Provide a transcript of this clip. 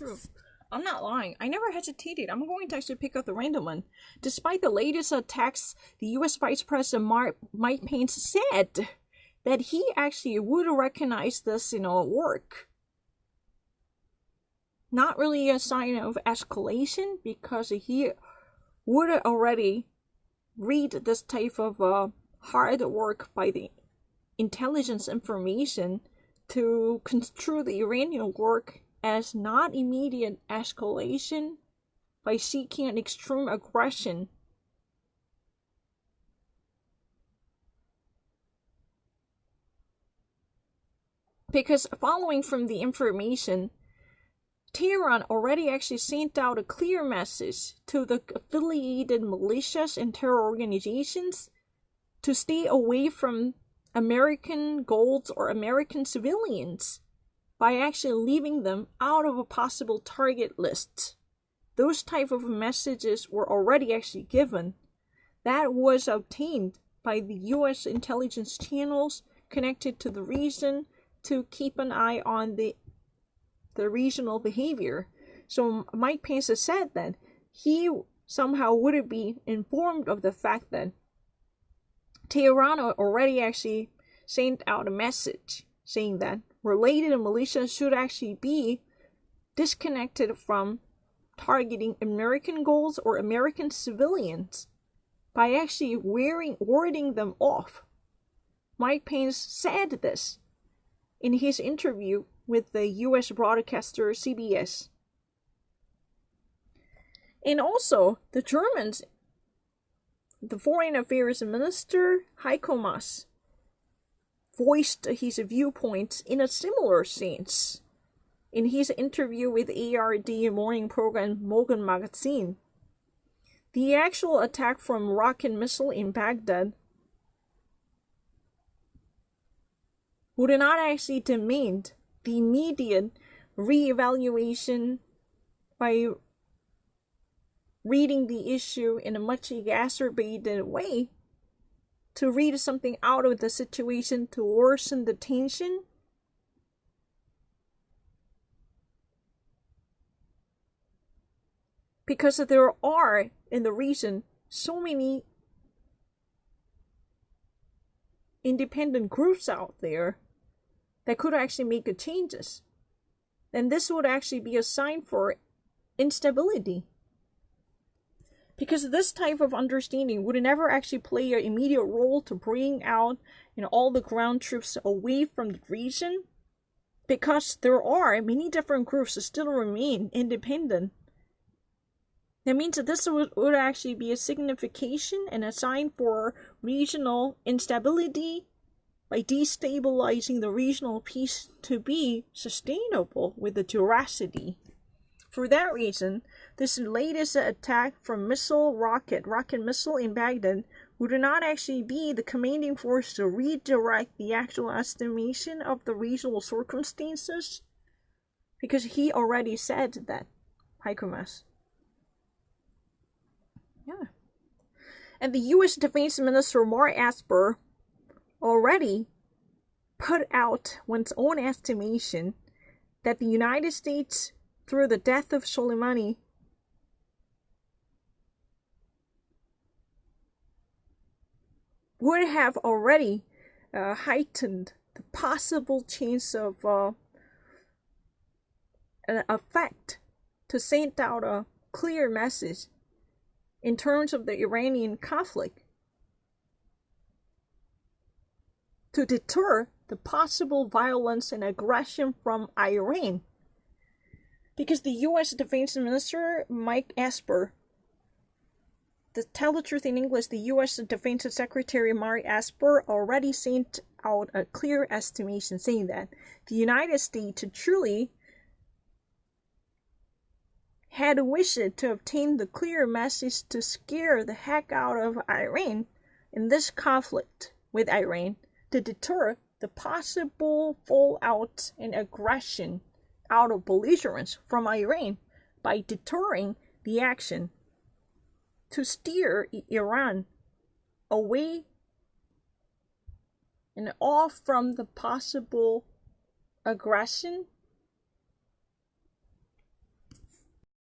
true. I'm not lying. I never hesitated. I'm going to actually pick up the random one. Despite the latest attacks, the U.S. Vice President Mike Pence said that he actually would recognize this, work. Not really a sign of escalation, because he would already read this type of hard work by the intelligence information to construe the Iranian work as not immediate escalation by seeking an extreme aggression. Because following from the information, Tehran already actually sent out a clear message to the affiliated militias and terror organizations to stay away from American goals or American civilians by actually leaving them out of a possible target list. Those type of messages were already actually given. That was obtained by the U.S. intelligence channels connected to the region to keep an eye on the regional behavior. So Mike Pence has said that he somehow would be informed of the fact that Tehran already actually sent out a message saying that related militias should actually be disconnected from targeting American goals or American civilians by actually warding them off. Mike Pence said this in his interview with the U.S. broadcaster CBS. And also, the Germans, the Foreign Affairs Minister Heiko Maas, voiced his viewpoints in a similar sense in his interview with ARD morning program Morgen Magazin. The actual attack from rocket missile in Baghdad would not actually demand the immediate re-evaluation by reading the issue in a much exacerbated way, to read something out of the situation to worsen the tension. Because there are, in the region, so many independent groups out there that could actually make changes. Then this would actually be a sign for instability. Because this type of understanding would never actually play an immediate role to bring out, all the ground troops away from the region, because there are many different groups that still remain independent. That means that this would actually be a signification and a sign for regional instability by destabilizing the regional peace to be sustainable with the duracity. For that reason, this latest attack from rocket missile in Baghdad would not actually be the commanding force to redirect the actual estimation of the regional circumstances, because he already said that, Heiko Maas. Yeah. And the U.S. Defense Minister Mark Esper already put out one's own estimation that the United States, through the death of Soleimani, would have already heightened the possible chance of an effect to send out a clear message in terms of the Iranian conflict, to deter the possible violence and aggression from Iran. Because the U.S. Defense Minister Mike Esper, to tell the truth in English, the U.S. Defense Secretary Mark Esper already sent out a clear estimation saying that the United States truly had wished to obtain the clear message to scare the heck out of Iran in this conflict with Iran, to deter the possible fallout and aggression out of belligerence from Iran by deterring the action, to steer Iran away and off from the possible aggression